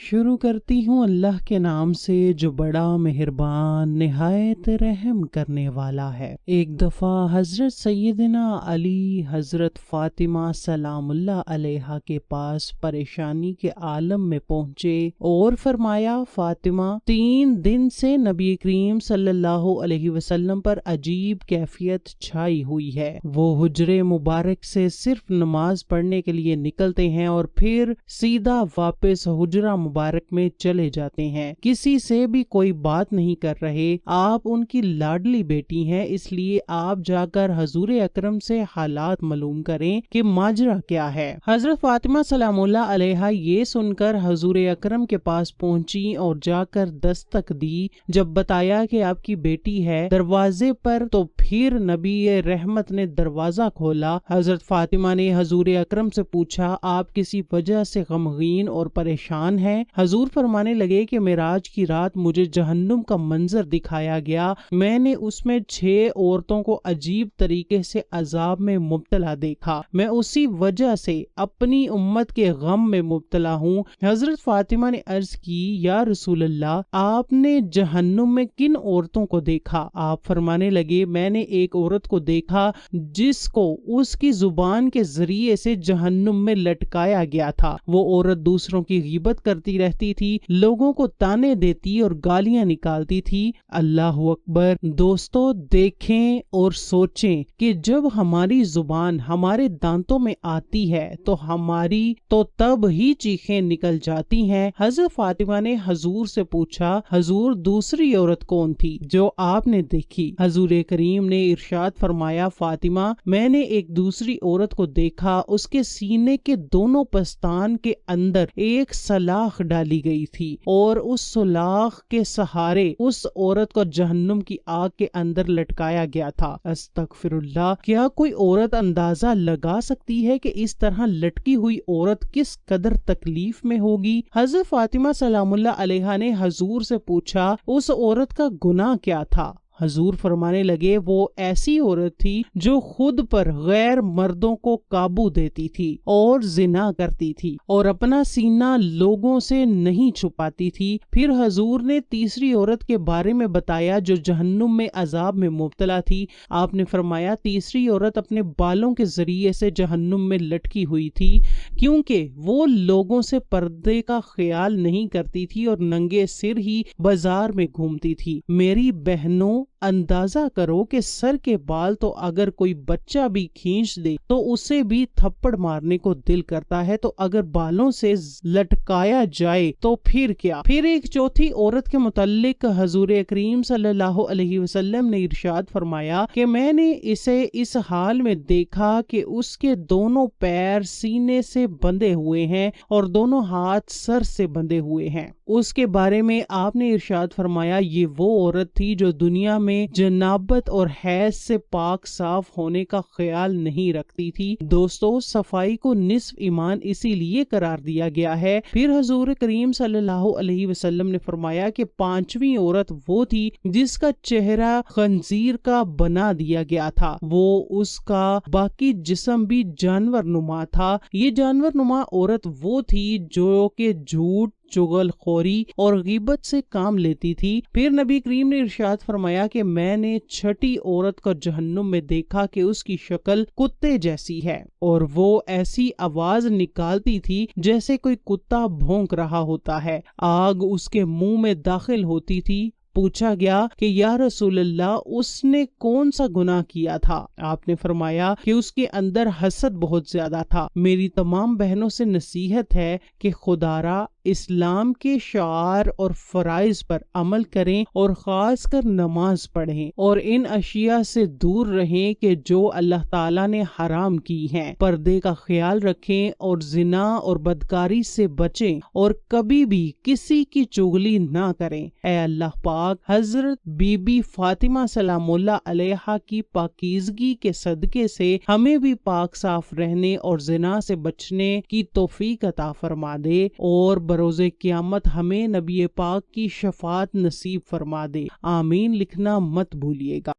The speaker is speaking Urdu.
شروع کرتی ہوں اللہ کے نام سے جو بڑا مہربان نہایت رحم کرنے والا ہے۔ ایک دفعہ حضرت سیدنا علی حضرت فاطمہ سلام اللہ علیہا کے پاس پریشانی کے عالم میں پہنچے اور فرمایا، فاطمہ 3 دن سے نبی کریم صلی اللہ علیہ وسلم پر عجیب کیفیت چھائی ہوئی ہے۔ وہ حجرے مبارک سے صرف نماز پڑھنے کے لیے نکلتے ہیں اور پھر سیدھا واپس حجرہ مبارک میں چلے جاتے ہیں، کسی سے بھی کوئی بات نہیں کر رہے۔ آپ ان کی لاڈلی بیٹی ہیں، اس لیے آپ جا کر حضور اکرم سے حالات معلوم کریں کہ ماجرا کیا ہے۔ حضرت فاطمہ سلام اللہ علیہا یہ سن کر حضور اکرم کے پاس پہنچی اور جا کر دستک دی۔ جب بتایا کہ آپ کی بیٹی ہے دروازے پر، تو پھر نبی رحمت نے دروازہ کھولا۔ حضرت فاطمہ نے حضور اکرم سے پوچھا، آپ کسی وجہ سے غمگین اور پریشان ہیں؟ حضور فرمانے لگے کہ معراج کی رات مجھے جہنم کا منظر دکھایا گیا، میں نے اس میں 6 عورتوں کو عجیب طریقے سے عذاب میں مبتلا دیکھا، میں اسی وجہ سے اپنی امت کے غم میں مبتلا ہوں۔ حضرت فاطمہ نے عرض کی، یا رسول اللہ، آپ نے جہنم میں کن عورتوں کو دیکھا؟ آپ فرمانے لگے، میں نے ایک عورت کو دیکھا جس کو اس کی زبان کے ذریعے سے جہنم میں لٹکایا گیا تھا۔ وہ عورت دوسروں کی غیبت کرتی رہتی تھی، لوگوں کو تانے دیتی اور گالیاں نکالتی تھی۔ اللہ اکبر۔ دوستو، دیکھیں اور سوچیں کہ جب ہماری زبان ہمارے دانتوں میں آتی ہے تو ہماری تو تب ہی چیخیں نکل جاتی ہیں۔ حضرت فاطمہ نے حضور سے پوچھا، حضور دوسری عورت کون تھی جو آپ نے دیکھی؟ حضور کریم نے ارشاد فرمایا، فاطمہ، میں نے ایک دوسری عورت کو دیکھا، اس کے سینے کے دونوں پستان کے اندر ایک سلاخ ڈالی گئی تھی اور اس سلاخ کے سہارے اس عورت کو جہنم کی آگ کے اندر لٹکایا گیا تھا۔ استغفر اللہ۔ کیا کوئی عورت اندازہ لگا سکتی ہے کہ اس طرح لٹکی ہوئی عورت کس قدر تکلیف میں ہوگی؟ حضرت فاطمہ سلام اللہ علیہا نے حضور سے پوچھا، اس عورت کا گناہ کیا تھا؟ حضور فرمانے لگے، وہ ایسی عورت تھی جو خود پر غیر مردوں کو قابو دیتی تھی اور زنا کرتی تھی اور اپنا سینہ لوگوں سے نہیں چھپاتی تھی۔ پھر حضور نے تیسری عورت کے بارے میں بتایا جو جہنم میں عذاب میں مبتلا تھی۔ آپ نے فرمایا، تیسری عورت اپنے بالوں کے ذریعے سے جہنم میں لٹکی ہوئی تھی، کیونکہ وہ لوگوں سے پردے کا خیال نہیں کرتی تھی اور ننگے سر ہی بازار میں گھومتی تھی۔ میری بہنوں، اندازہ کرو کہ سر کے بال تو اگر کوئی بچہ بھی کھینچ دے تو اسے بھی تھپڑ مارنے کو دل کرتا ہے، تو اگر بالوں سے لٹکایا جائے تو پھر کیا؟ پھر ایک چوتھی عورت کے متعلق حضور کریم صلی اللہ علیہ وسلم نے ارشاد فرمایا کہ میں نے اسے اس حال میں دیکھا کہ اس کے دونوں پیر سینے سے بندھے ہوئے ہیں اور دونوں ہاتھ سر سے بندھے ہوئے ہیں۔ اس کے بارے میں آپ نے ارشاد فرمایا، یہ وہ عورت تھی جو دنیا میں جنابت اور حیض سے پاک صاف ہونے کا خیال نہیں رکھتی تھی۔ دوستو، صفائی کو نصف ایمان اسی لیے قرار دیا گیا ہے۔ پھر حضور کریم صلی اللہ علیہ وسلم نے فرمایا کہ 5ویں عورت وہ تھی جس کا چہرہ خنزیر کا بنا دیا گیا تھا، وہ اس کا باقی جسم بھی جانور نما تھا۔ یہ جانور نما عورت وہ تھی جو کہ جھوٹ، چغل خوری اور غیبت سے کام لیتی تھی۔ پھر نبی کریم نے ارشاد فرمایا کہ میں نے 6ٹھی عورت کو جہنم میں دیکھا کہ اس کی شکل کتے جیسی ہے اور وہ ایسی آواز نکالتی تھی جیسے کوئی کتا بھونک رہا ہوتا ہے، آگ اس کے منہ میں داخل ہوتی تھی۔ پوچھا گیا کہ یا رسول اللہ، اس نے کون سا گناہ کیا تھا؟ آپ نے فرمایا کہ اس کے اندر حسد بہت زیادہ تھا۔ میری تمام بہنوں سے نصیحت ہے کہ خدارا اسلام کے شعار اور فرائض پر عمل کریں اور خاص کر نماز پڑھیں اور ان اشیاء سے دور رہیں کہ جو اللہ تعالیٰ نے حرام کی ہیں۔ پردے کا خیال رکھیں اور زنا اور بدکاری سے بچیں اور کبھی بھی کسی کی چغلی نہ کریں۔ اے اللہ پاک، حضرت بی بی فاطمہ سلام اللہ علیہا کی پاکیزگی کے صدقے سے ہمیں بھی پاک صاف رہنے اور زنا سے بچنے کی توفیق عطا فرما دے اور بروز قیامت ہمیں نبی پاک کی شفاعت نصیب فرما دے۔ آمین لکھنا مت بھولیے گا۔